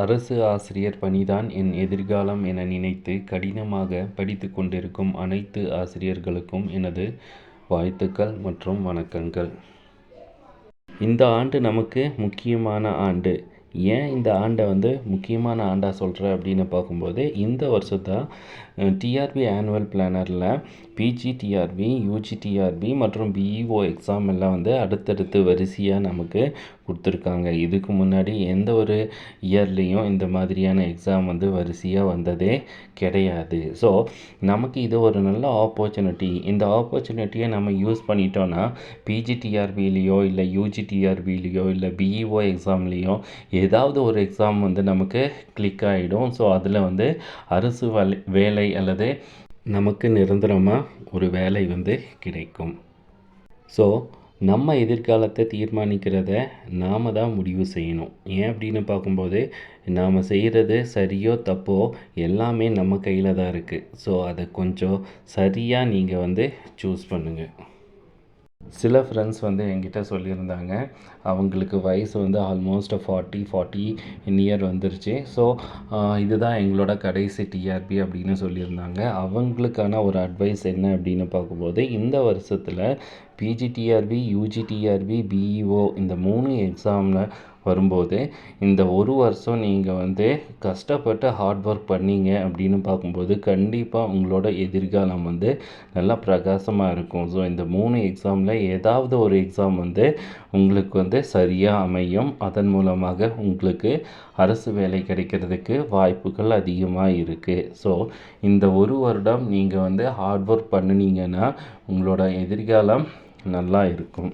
அரசு ஆசிரியர் பணிதான் என் எதிர்காலம் என நினைத்து கடினமாக படித்து கொண்டிருக்கும் அனைத்து ஆசிரியர்களுக்கும் எனது வாழ்த்துக்கள் மற்றும் வணக்கங்கள். இந்த ஆண்டு நமக்கு முக்கியமான ஆண்டு. ஏன் இந்த ஆண்டை முக்கியமான ஆண்டாக சொல்கிறேன் அப்படின்னு பார்க்கும்போது, இந்த வருஷத்தான் டிஆர்பி ஆனுவல் பிளானரில் பிஜிடிஆர்பி, யூஜிடிஆர்பி மற்றும் பிஇஓ எக்ஸாம் எல்லாம் அடுத்தடுத்து வரிசையாக நமக்கு கொடுத்துருக்காங்க. இதுக்கு முன்னாடி எந்த ஒரு இயர்லேயும் இந்த மாதிரியான எக்ஸாம் வரிசையாக வந்ததே கிடையாது. ஸோ நமக்கு இது ஒரு நல்ல ஆப்பர்ச்சுனிட்டி. இந்த ஆப்பர்ச்சுனிட்டியை நம்ம யூஸ் பண்ணிட்டோன்னா பிஜிடிஆர்பிலேயோ இல்லை யூஜிடிஆர்பிலேயோ இல்லை பிஇஓ எக்ஸாம்லேயோ ஏதாவது ஒரு எக்ஸாம் நமக்கு கிளிக் ஆகிடும். ஸோ அதில் அரசு வேலை அல்லது நமக்கு நிரந்தரமாக ஒரு வேலை கிடைக்கும். ஸோ நம்ம எதிர்காலத்தை தீர்மானிக்கிறத நாம் தான் முடிவு செய்யணும். ஏன் அப்படின்னு பார்க்கும்போது, நாம் செய்கிறது சரியோ தப்போ எல்லாமே நம்ம கையில் தான் இருக்குது. ஸோ அதை கொஞ்சம் சரியாக நீங்கள் சூஸ் பண்ணுங்கள். சில ஃப்ரெண்ட்ஸ் என்கிட்ட சொல்லியிருந்தாங்க, அவங்களுக்கு வயசு ஆல்மோஸ்ட் 40 இயர் வந்துருச்சு. ஸோ இதுதான் எங்களோட கடைசி டிஆர்பி அப்படின்னு சொல்லியிருந்தாங்க. அவங்களுக்கான ஒரு அட்வைஸ் என்ன அப்படின்னு பார்க்கும்போது, இந்த வருஷத்தில் பிஜிடிஆர்பி, யூஜிடிஆர்பி, பிஇஓ இந்த 3 எக்ஸாமில் வரும்போது இந்த ஒரு வருஷம் நீங்கள் கஷ்டப்பட்டு ஹார்ட் ஒர்க் பண்ணீங்க அப்படின்னு பார்க்கும்போது கண்டிப்பாக உங்களோட எதிர்காலம் நல்லா பிரகாசமாக இருக்கும். ஸோ இந்த 3 எக்ஸாமில் ஏதாவது ஒரு எக்ஸாம் உங்களுக்கு சரியாக அமையும். அதன் மூலமாக உங்களுக்கு அரசு வேலை கிடைக்கிறதுக்கு வாய்ப்புகள் அதிகமாக இருக்குது. ஸோ இந்த ஒரு வருடம் நீங்கள் ஹார்ட் ஒர்க் பண்ணினீங்கன்னா உங்களோட எதிர்காலம் நல்லா இருக்கும்.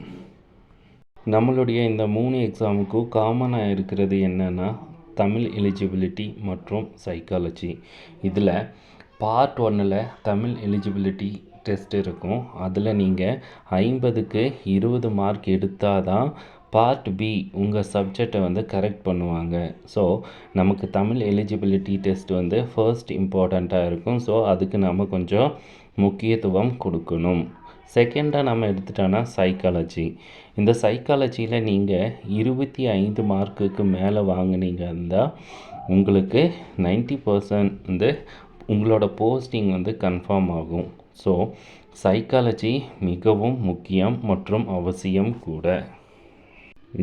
நம்மளுடைய இந்த 3 எக்ஸாமுக்கும் காமனாக இருக்கிறது என்னென்னா தமிழ் எலிஜிபிலிட்டி மற்றும் சைக்காலஜி. இதில் பார்ட் 1ல் தமிழ் எலிஜிபிலிட்டி டெஸ்ட் இருக்கும். அதில் நீங்கள் 50க்கு 20 மார்க் எடுத்தால் தான் பார்ட் பி உங்கள் சப்ஜெக்டை கரெக்ட் பண்ணுவாங்க. ஸோ நமக்கு தமிழ் எலிஜிபிலிட்டி டெஸ்ட் ஃபர்ஸ்ட் இம்பார்ட்டண்ட்டாக இருக்கும். ஸோ அதுக்கு நம்ம கொஞ்சம் முக்கியத்துவம் கொடுக்கணும். செகண்டாக நம்ம எடுத்துட்டோன்னா சைக்காலஜி. இந்த சைக்காலஜியில் நீங்கள் 25 மார்க்குக்கு மேலே வாங்கினீங்கன்னா உங்களுக்கு 90% உங்களோட போஸ்டிங் கன்ஃபார்ம் ஆகும். ஸோ சைக்காலஜி மிகவும் முக்கியம் மற்றும் அவசியம் கூட.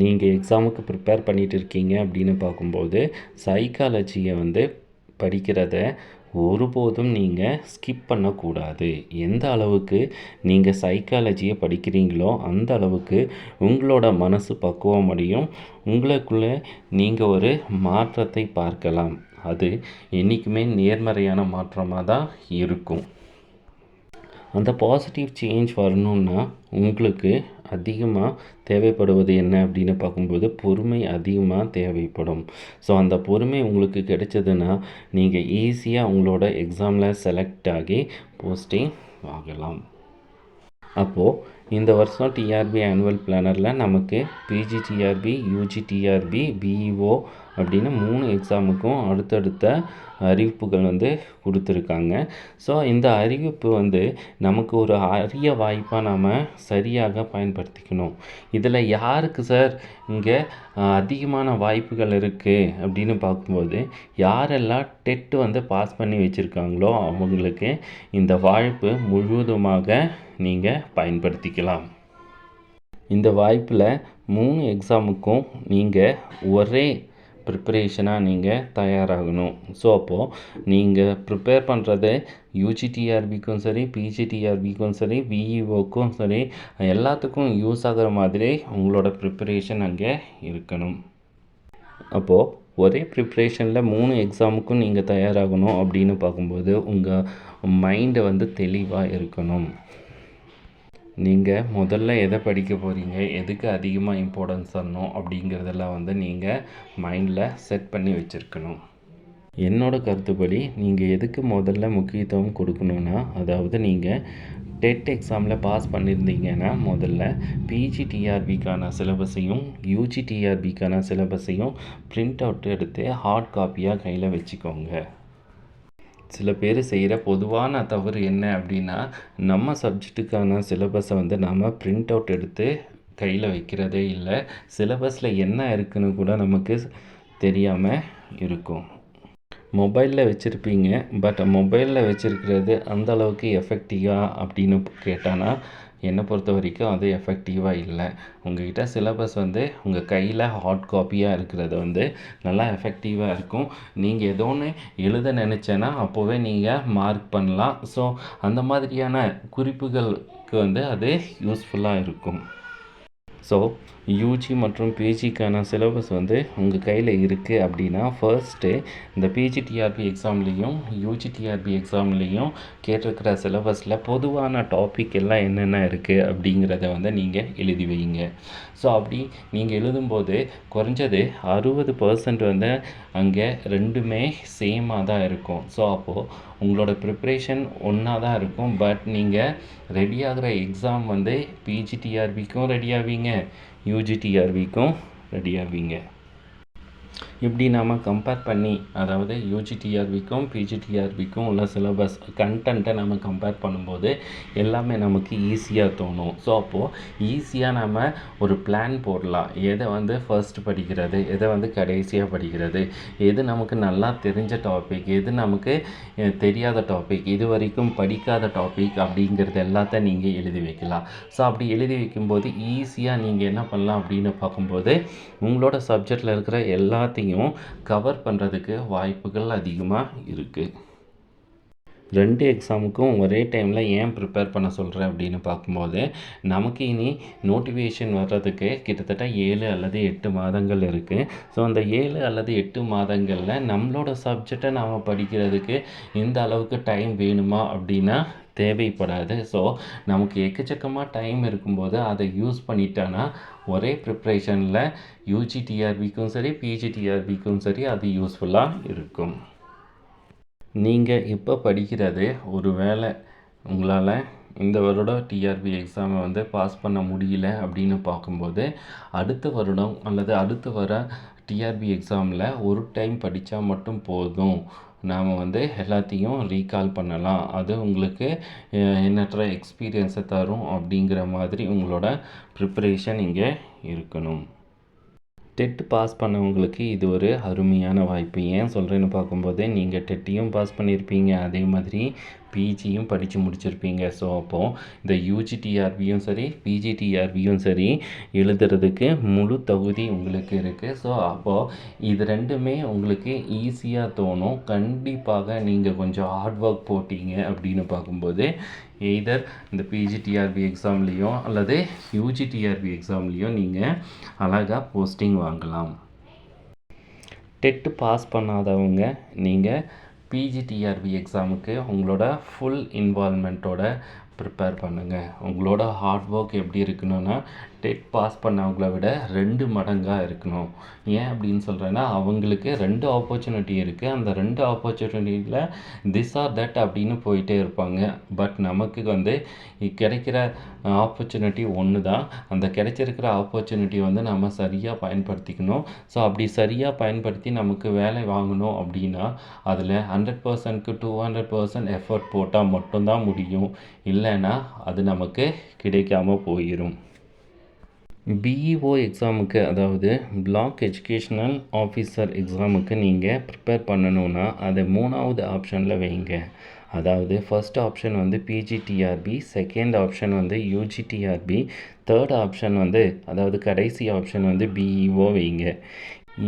நீங்கள் எக்ஸாமுக்கு ப்ரிப்பேர் பண்ணிகிட்டு இருக்கீங்க அப்படின்னு பார்க்கும்போது சைக்காலஜியை படிக்கிறத ஒருபோதும் நீங்கள் ஸ்கிப் பண்ணக்கூடாது. எந்த அளவுக்கு நீங்கள் சைக்காலஜியை படிக்கிறீங்களோ அந்த அளவுக்கு உங்களோட மனசு பக்குவம் அடையும். உங்களுக்குள்ளே நீங்கள் ஒரு மாற்றத்தை பார்க்கலாம். அது என்றைக்குமே நேர்மறையான மாற்றமாக தான் இருக்கும். அந்த பாசிட்டிவ் சேஞ்ச் வரணுன்னா உங்களுக்கு அதிகமாக தேவைப்படுவது என்ன அப்படின்னு பார்க்கும்போது பொறுமை அதிகமாக தேவைப்படும். ஸோ அந்த பொறுமை உங்களுக்கு கிடைச்சதுன்னா நீங்கள் ஈஸியாக உங்களோட எக்ஸாமில் செலக்ட் ஆகி போஸ்டிங் ஆகலாம். அப்போது இந்த வருஷம் டிஆர்பி ஆனுவல் பிளானரில் நமக்கு பிஜிடிஆர்பி, யூஜிடிஆர்பி, பிஇஓ அப்படின்னு 3 எக்ஸாமுக்கும் அடுத்தடுத்த அறிவிப்புகள் கொடுத்துருக்காங்க. ஸோ இந்த அறிவிப்பு நமக்கு ஒரு அரிய வாய்ப்பாக நாம் சரியாக பயன்படுத்திக்கணும். இதில் யாருக்கு சார் இங்கே அதிகமான வாய்ப்புகள் இருக்குது அப்படின்னு பார்க்கும்போது, யாரெல்லாம் டெட்டு பாஸ் பண்ணி வச்சுருக்காங்களோ அவங்களுக்கு இந்த வாய்ப்பு முழுவதுமாக நீங்கள் பயன்படுத்திக்கலாம். இந்த வாய்ப்பில் 3 எக்ஸாமுக்கும் நீங்கள் ஒரே ப்ரிப்பரேஷனாக நீங்கள் தயாராகணும். ஸோ அப்போது நீங்கள் ப்ரிப்பேர் பண்ணுறது யூஜிடிஆர்பிக்கும் சரி, பிஜிடிஆர்பிக்கும் சரி, பிஇஓக்கும் சரி, எல்லாத்துக்கும் யூஸ் ஆகிற மாதிரி உங்களோட ப்ரிப்பரேஷன் அங்கே இருக்கணும். அப்போது ஒரே ப்ரிப்ரேஷனில் 3 எக்ஸாமுக்கும் நீங்கள் தயாராகணும் அப்படின்னு பார்க்கும்போது உங்கள் மைண்டை தெளிவாக இருக்கணும். நீங்கள் முதல்ல எதை படிக்க போகிறீங்க, எதுக்கு அதிகமாக இம்பார்ட்டன்ஸ் தரணும் அப்படிங்கிறதெல்லாம் நீங்கள் மைண்டில் செட் பண்ணி வச்சுருக்கணும். என்னோட கருத்துப்படி நீங்கள் எதுக்கு முதல்ல முக்கியத்துவம் கொடுக்கணுன்னா, அதாவது நீங்கள் டெட் எக்ஸாமில் பாஸ் பண்ணியிருந்தீங்கன்னா முதல்ல பிஜிடிஆர்பிக்கான சிலபஸையும் யூஜிடிஆர்பிக்கான சிலபஸையும் பிரிண்ட் அவுட் எடுத்து ஹார்ட் காப்பியாக கையில் வச்சுக்கோங்க. சில பேர் செய்கிற பொதுவான தவறு என்ன அப்படின்னா, நம்ம சப்ஜெக்ட்டுக்கான சிலபஸை நாம் பிரிண்ட் அவுட் எடுத்து கையில் வைக்கிறதே இல்லை. சிலபஸில் என்ன இருக்குன்னு கூட நமக்கு தெரியாமல் இருக்கும். மொபைலில் வச்சுருப்பீங்க, பட் மொபைலில் வச்சுருக்கிறது அந்த அளவுக்கு எஃபெக்டிவாக அப்படின்னு கேட்டானா என்னை பொறுத்த வரைக்கும் அது எஃபெக்டிவாக இல்லை. உங்கள்கிட்ட சிலபஸ் உங்கள் கையில் ஹார்ட் காப்பியாக இருக்கிறது நல்லா எஃபெக்டிவாக இருக்கும். நீங்கள் ஏதோ ஒன்று எழுத நினச்சேன்னா அப்போவே நீங்கள் மார்க் பண்ணலாம். ஸோ அந்த மாதிரியான குறிப்புகளுக்கு அது யூஸ்ஃபுல்லாக இருக்கும். ஸோ யூஜி மற்றும் பிஜிக்கான சிலபஸ் உங்கள் கையில் இருக்குது அப்படின்னா ஃபர்ஸ்ட்டு இந்த பிஜிடிஆர்பி எக்ஸாம்லேயும் யூஜிடிஆர்பி எக்ஸாம்லேயும் கேட்டிருக்கிற சிலபஸில் பொதுவான டாபிக் எல்லாம் என்னென்ன இருக்குது அப்படிங்கிறத நீங்கள் எழுதி வைங்க. ஸோ அப்படி நீங்கள் எழுதும்போது குறைஞ்சது 60% அங்கே ரெண்டுமே சேமாக தான் இருக்கும். ஸோ அப்போது உங்களோட ப்ரிப்ரேஷன் ஒன்றா தான் இருக்கும். பட் நீங்கள் ரெடி ஆகிற எக்ஸாம் பிஜிடிஆர்பிக்கும் ரெடி ஆவீங்க, யூஜிடிஆர்பிக்கும் ரெடி ஆவீங்க. இப்படி நாம் கம்பேர் பண்ணி, அதாவது யூஜிடிஆர்பிக்கும் பிஜிடிஆர்பிக்கும் உள்ள சிலபஸ் கண்டென்ட்டை நம்ம கம்பேர் பண்ணும்போது எல்லாமே நமக்கு ஈஸியாக தோணும். ஸோ அப்போது ஈஸியாக நம்ம ஒரு பிளான் போடலாம். எதை ஃபர்ஸ்ட் படிக்கிறது, எதை கடைசியாக படிக்கிறது, எது நமக்கு நல்லா தெரிஞ்ச டாபிக், எது நமக்கு தெரியாத டாபிக், இது வரைக்கும் படிக்காத டாபிக் அப்படிங்கிறது எல்லாத்தையும் நீங்கள் எழுதி வைக்கலாம். ஸோ அப்படி எழுதி வைக்கும்போது ஈஸியாக நீங்கள் என்ன பண்ணலாம் அப்படின்னு பார்க்கும்போது உங்களோட சப்ஜெக்டில் இருக்கிற எல்லாத்தையும் கவர் பண்ணுறதுக்கு வாய்ப்புகள் அதிகமாக இருக்குது. 2 எக்ஸாமுக்கும் ஒரே டைமில் ஏன் ப்ரிப்பேர் பண்ண சொல்கிறேன் அப்படின்னு பார்க்கும்போது நமக்கு இனி நோட்டிஃபிகேஷன் வர்றதுக்கு கிட்டத்தட்ட 7 அல்லது 8 மாதங்கள் இருக்குது. ஸோ அந்த 7 அல்லது 8 மாதங்களில் நம்மளோட சப்ஜெக்டை நாம் படிக்கிறதுக்கு இந்த அளவுக்கு டைம் வேணுமா அப்படின்னா தேவைப்படாது. ஸோ நமக்கு எக்கச்சக்கமாக டைம் இருக்கும்போது அதை யூஸ் பண்ணிட்டோன்னா ஒரே ப்ரிப்ரேஷனில் யூஜிடிஆர்பிக்கும் சரி பிஜிடிஆர்பிக்கும் சரி அது யூஸ்ஃபுல்லாக இருக்கும். நீங்கள் இப்போ படிக்கிறது ஒரு வேளை உங்களால் இந்த வருடம் டிஆர்பி எக்ஸாமை பாஸ் பண்ண முடியல அப்படின்னு பார்க்கும்போது அடுத்த வருடம் அல்லது அடுத்து வர டிஆர்பி எக்ஸாமில் ஒரு டைம் படித்தா மட்டும் போதும். நாம் எல்லாத்தையும் ரீகால் பண்ணலாம். அது உங்களுக்கு எண்ணற்ற எக்ஸ்பீரியன்ஸை தரும் அப்படிங்கிற மாதிரி உங்களோட ப்ரிப்பரேஷன் இங்கே இருக்கணும். டெட் பாஸ் பண்ணவங்களுக்கு இது ஒரு அருமையான வாய்ப்பு. ஏன் சொல்கிறேன்னு பார்க்கும்போது நீங்கள் டெட்டையும் பாஸ் பண்ணியிருப்பீங்க, அதே மாதிரி பிஜியும் படித்து முடிச்சிருப்பீங்க. ஸோ அப்போது இந்த யூஜிடிஆர்பியும் சரி பிஜிடிஆர்பியும் சரி எழுதுறதுக்கு முழு தகுதி உங்களுக்கு இருக்குது. ஸோ அப்போது இது ரெண்டுமே உங்களுக்கு ஈஸியாக தோணும். கண்டிப்பாக நீங்கள் கொஞ்சம் ஹார்ட் ஒர்க் போட்டீங்க அப்படின்னு பார்க்கும்போது எய்தர் இந்த பிஜிடிஆர்பி எக்ஸாம்லேயும் அல்லது யூஜிடிஆர்பி எக்ஸாம்லேயும் நீங்கள் அழகாக போஸ்டிங் வாங்கலாம். டெட்டு பாஸ் பண்ணாதவங்க நீங்கள் பிஜிடிஆர்பி எக்ஸாமுக்கு உங்களோட ஃபுல் இன்வால்மெண்ட்டோட ப்ரிப்பேர் பண்ணுங்கள். உங்களோட ஹார்ட் ஒர்க் எப்படி இருக்கணும்னா டெட் பாஸ் பண்ணவங்கள விட 2 மடங்காக இருக்கணும். ஏன் அப்படின்னு சொல்கிறேன்னா அவங்களுக்கு 2 ஆப்பர்ச்சுனிட்டி இருக்குது. அந்த 2 ஆப்பர்ச்சுனிட்டியில் திஸ் ஆர் தட் அப்படின்னு போயிட்டே இருப்பாங்க. பட் நமக்கு கிடைக்கிற ஆப்பர்ச்சுனிட்டி ஒன்று தான். அந்த கிடைச்சிருக்கிற ஆப்பர்ச்சுனிட்டி நம்ம சரியாக பயன்படுத்திக்கணும். ஸோ அப்படி சரியாக பயன்படுத்தி நமக்கு வேலை வாங்கணும் அப்படின்னா அதில் 100%க்கு 200% எஃபர்ட் போட்டால் மட்டும்தான் முடியும். இல்லைன்னா அது நமக்கு கிடைக்காம போயிடும். பிஇஓ எக்ஸாமுக்கு, அதாவது பிளாக் எஜுகேஷ்னல் ஆஃபீஸர் எக்ஸாமுக்கு நீங்கள் ப்ரிப்பேர் பண்ணணுன்னா அதை 3வது ஆப்ஷனில் வைங்க. அதாவது first option PGTRB, second option UGTRB, third option அதாவது கடைசி ஆப்ஷன் பிஇஓ வைங்க.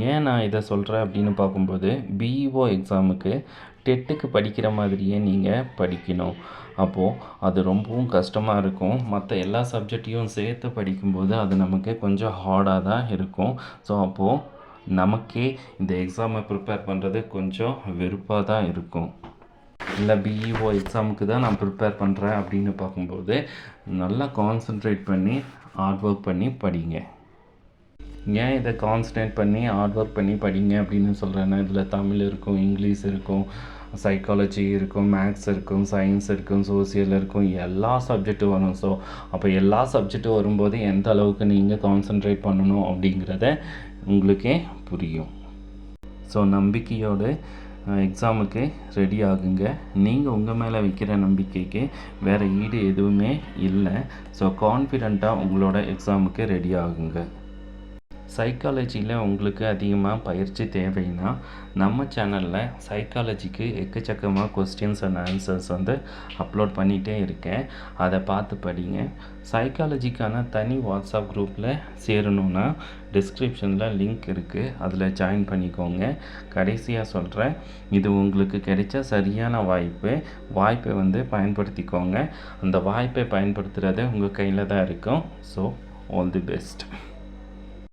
ஏன் நான் இதை சொல்கிறேன் அப்படின்னு பார்க்கும்போது பிஇஓ எக்ஸாமுக்கு டெட்டுக்கு படிக்கிற மாதிரியே நீங்கள் படிக்கணும். அப்போது அது ரொம்பவும் கஷ்டமாக இருக்கும். மற்ற எல்லா சப்ஜெக்டையும் சேர்த்து படிக்கும்போது அது நமக்கு கொஞ்சம் ஹார்டாக தான் இருக்கும். ஸோ அப்போது நமக்கே இந்த எக்ஸாமை ப்ரிப்பேர் பண்ணுறது கொஞ்சம் வெறுப்பாக தான் இருக்கும். இல்லை பிஇஓ எக்ஸாமுக்கு தான் நான் ப்ரிப்பேர் பண்ணுறேன் அப்படின்னு பார்க்கும்போது நல்லா கான்சன்ட்ரேட் பண்ணி ஹார்ட் ஒர்க் பண்ணி படிங்க. ஏன் இதை கான்சன்ட்ரேட் பண்ணி ஹார்ட் ஒர்க் பண்ணி படிங்க அப்படின்னு சொல்கிறேன்னா இதில் தமிழ் இருக்கும், இங்கிலீஷ் இருக்கும், சைக்காலஜி இருக்கும், மேக்ஸ் இருக்கும், சயின்ஸ் இருக்கும், சோசியல் இருக்கும், எல்லா சப்ஜெக்ட்டும் வரும். ஸோ அப்போ எல்லா சப்ஜெக்ட்டும் வரும்போது எந்த அளவுக்கு நீங்கள் கான்சன்ட்ரேட் பண்ணணும் அப்படிங்கிறத உங்களுக்கே புரியும். ஸோ நம்பிக்கையோடு எக்ஸாமுக்கு ரெடி ஆகுங்க. நீங்கள் உங்கள் மேலே வைக்கிற நம்பிக்கைக்கு வேறு ஈடு எதுவுமே இல்லை. ஸோ கான்ஃபிடெண்ட்டாக உங்களோட எக்ஸாமுக்கு ரெடி ஆகுங்க. சைக்காலஜியில் உங்களுக்கு அதிகமாக பயிற்சி தேவைன்னா நம்ம சேனலில் சைக்காலஜிக்கு எக்கச்சக்கமாக கொஸ்டின்ஸ் அண்ட் ஆன்சர்ஸ் அப்லோட் பண்ணிகிட்டே இருக்கேன். அதை பார்த்து படிங்க. சைக்காலஜிக்கான தனி வாட்ஸ்அப் குரூப்பில் சேரணுன்னா டிஸ்கிரிப்ஷனில் லிங்க் இருக்குது, அதில் ஜாயின் பண்ணிக்கோங்க. கடைசியாக சொல்கிறேன், இது உங்களுக்கு கிடைச்ச சரியான வாய்ப்பை பயன்படுத்திக்கோங்க. அந்த வாய்ப்பை பயன்படுத்துகிறது உங்கள் கையில் தான் இருக்கும். So all the best.